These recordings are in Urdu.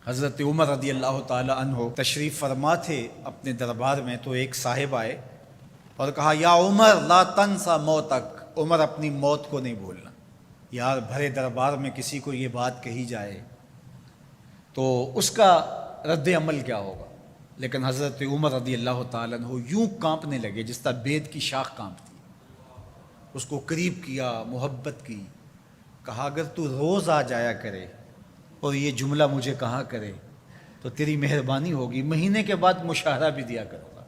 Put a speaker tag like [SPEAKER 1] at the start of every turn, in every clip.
[SPEAKER 1] حضرت عمر رضی اللہ تعالی عنہ تشریف فرما تھے اپنے دربار میں، تو ایک صاحب آئے اور کہا یا عمر لا تنسا موتک، عمر اپنی موت کو نہیں بھولنا۔ یار بھرے دربار میں کسی کو یہ بات کہی جائے تو اس کا رد عمل کیا ہوگا، لیکن حضرت عمر رضی اللہ تعالیٰ عنہ یوں کانپنے لگے جس طرح بید کی شاخ کانپتی۔ اس کو قریب کیا، محبت کی، کہا اگر تو روز آ جایا کرے اور یہ جملہ مجھے کہا کرے تو تیری مہربانی ہوگی، مہینے کے بعد مشاہرہ بھی دیا کروں گا۔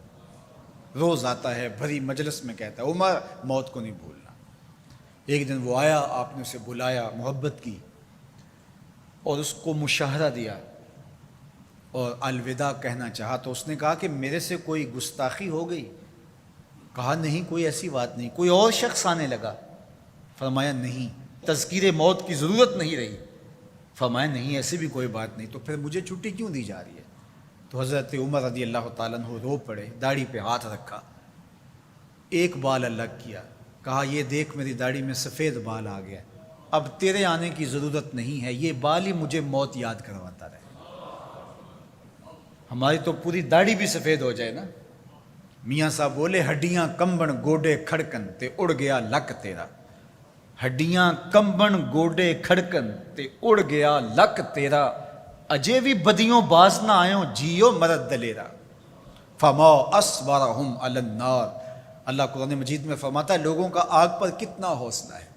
[SPEAKER 1] روز آتا ہے، بھری مجلس میں کہتا ہے عمر موت کو نہیں بھولنا۔ ایک دن وہ آیا، آپ نے اسے بلایا، محبت کی اور اس کو مشاہرہ دیا اور الوداع کہنا چاہا، تو اس نے کہا کہ میرے سے کوئی گستاخی ہو گئی؟ کہا نہیں، کوئی ایسی بات نہیں۔ کوئی اور شخص آنے لگا؟ فرمایا نہیں۔ تذکیر موت کی ضرورت نہیں رہی؟ فرمایا نہیں، ایسی بھی کوئی بات نہیں۔ تو پھر مجھے چھٹی کیوں دی جا رہی ہے؟ تو حضرت عمر رضی اللہ تعالیٰ عنہ رو پڑے، داڑھی پہ ہاتھ رکھا، ایک بال الگ کیا، کہا یہ دیکھ میری داڑھی میں سفید بال آ گیا، اب تیرے آنے کی ضرورت نہیں ہے، یہ بال ہی مجھے موت یاد کرواتا رہے۔ ہماری تو پوری داڑھی بھی سفید ہو جائے نا۔ میاں صاحب بولے ہڈیاں کمبن گوڈے کھڑکن تے اڑ گیا لک تیرا، ہڈیاں کمبن گوڈے کھڑکن تے اڑ گیا لک تیرا، اجے بھی بدیوں باز نہ آئیں جیو مرد دلیرا، فما اصبرہم علی النار۔ اللہ قرآن مجید میں فرماتا ہے لوگوں کا آگ پر کتنا حوصلہ ہے،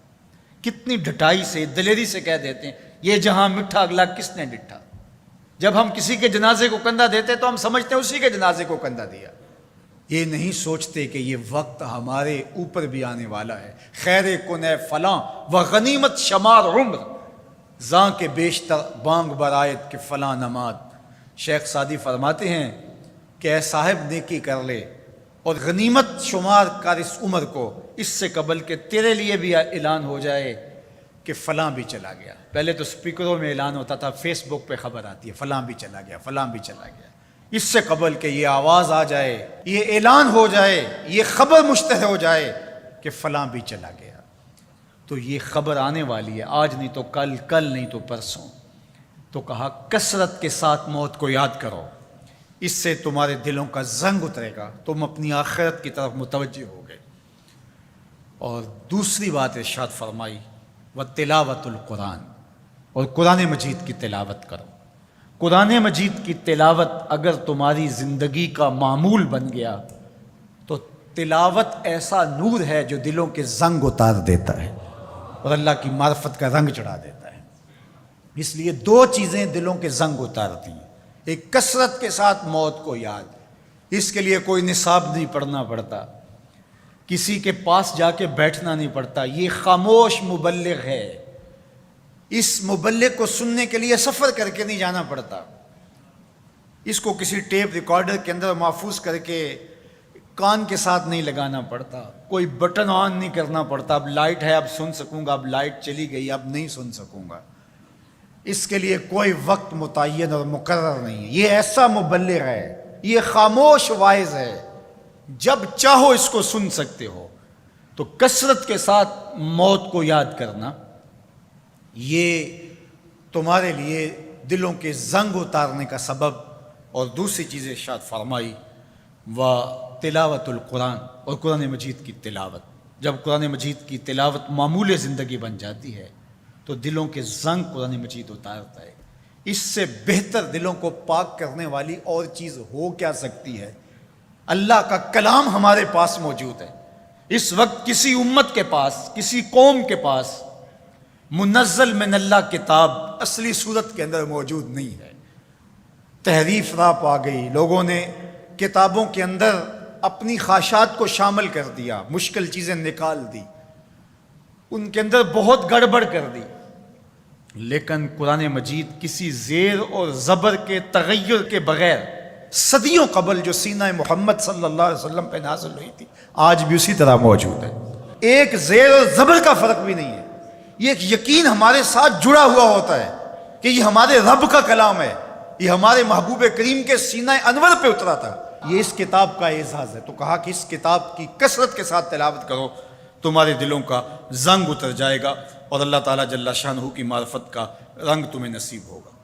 [SPEAKER 1] کتنی ڈٹائی سے، دلیری سے کہہ دیتے ہیں یہ جہاں مٹھا اگلا کس نے ڈٹھا۔ جب ہم کسی کے جنازے کو کندھا دیتے تو ہم سمجھتے ہیں اسی کے جنازے کو کندھا دیا، یہ نہیں سوچتے کہ یہ وقت ہمارے اوپر بھی آنے والا ہے۔ خیر کن فلاں و غنیمت شمار عمر، زاں کے بیشتر بانگ برآیت کہ فلاں نماد۔ شیخ سعدی فرماتے ہیں کہ اے صاحب نیکی کر لے اور غنیمت شمار کر اس عمر کو، اس سے قبل کہ تیرے لیے بھی اعلان ہو جائے کہ فلاں بھی چلا گیا۔ پہلے تو سپیکروں میں اعلان ہوتا تھا، فیس بک پہ خبر آتی ہے فلاں بھی چلا گیا، فلاں بھی چلا گیا۔ اس سے قبل کہ یہ آواز آ جائے، یہ اعلان ہو جائے، یہ خبر مشتہر ہو جائے کہ فلاں بھی چلا گیا، تو یہ خبر آنے والی ہے، آج نہیں تو کل، کل نہیں تو پرسوں۔ تو کہا کثرت کے ساتھ موت کو یاد کرو، اس سے تمہارے دلوں کا زنگ اترے گا، تم اپنی آخرت کی طرف متوجہ ہو گئے۔ اور دوسری بات ارشاد فرمائی وَتِلَاوَةُ القرآن، اور قرآن مجید کی تلاوت کرو۔ قرآن مجید کی تلاوت اگر تمہاری زندگی کا معمول بن گیا تو تلاوت ایسا نور ہے جو دلوں کے زنگ اتار دیتا ہے اور اللہ کی معرفت کا رنگ چڑھا دیتا ہے۔ اس لیے دو چیزیں دلوں کے زنگ اتارتی ہیں، ایک کثرت کے ساتھ موت کو یاد، اس کے لیے کوئی نصاب نہیں پڑھنا پڑتا، کسی کے پاس جا کے بیٹھنا نہیں پڑتا، یہ خاموش مبلغ ہے، اس مبلغ کو سننے کے لیے سفر کر کے نہیں جانا پڑتا، اس کو کسی ٹیپ ریکارڈر کے اندر محفوظ کر کے کان کے ساتھ نہیں لگانا پڑتا، کوئی بٹن آن نہیں کرنا پڑتا، اب لائٹ ہے اب سن سکوں گا، اب لائٹ چلی گئی اب نہیں سن سکوں گا، اس کے لیے کوئی وقت متعین اور مقرر نہیں ہے۔ یہ ایسا مبلغ ہے، یہ خاموش واعظ ہے، جب چاہو اس کو سن سکتے ہو۔ تو کثرت کے ساتھ موت کو یاد کرنا یہ تمہارے لیے دلوں کے زنگ اتارنے کا سبب۔ اور دوسری چیز ارشاد فرمائی وَتِلَاوَةُ القرآن، اور قرآن مجید کی تلاوت۔ جب قرآن مجید کی تلاوت معمول زندگی بن جاتی ہے تو دلوں کے زنگ قرآن مجید اتارتا ہے۔ اس سے بہتر دلوں کو پاک کرنے والی اور چیز ہو کیا سکتی ہے؟ اللہ کا کلام ہمارے پاس موجود ہے۔ اس وقت کسی امت کے پاس، کسی قوم کے پاس منزل من اللہ کتاب اصلی صورت کے اندر موجود نہیں ہے۔ تحریف راہ پا گئی، لوگوں نے کتابوں کے اندر اپنی خواہشات کو شامل کر دیا، مشکل چیزیں نکال دی، ان کے اندر بہت گڑبڑ کر دی، لیکن قرآن مجید کسی زیر اور زبر کے تغیر کے بغیر صدیوں قبل جو سینہ محمد صلی اللہ علیہ وسلم پہ نازل ہوئی تھی آج بھی اسی طرح موجود ہے۔ ایک زیر اور زبر کا فرق بھی نہیں ہے، یہ ایک یقین ہمارے ساتھ جڑا ہوا ہوتا ہے کہ یہ ہمارے رب کا کلام ہے، یہ ہمارے محبوب کریم کے سینہ انور پہ اترا تھا، یہ اس کتاب کا اعزاز ہے۔ تو کہا کہ اس کتاب کی کثرت کے ساتھ تلاوت کرو، تمہارے دلوں کا زنگ اتر جائے گا اور اللہ تعالیٰ جل شانہ کی معرفت کا رنگ تمہیں نصیب ہوگا۔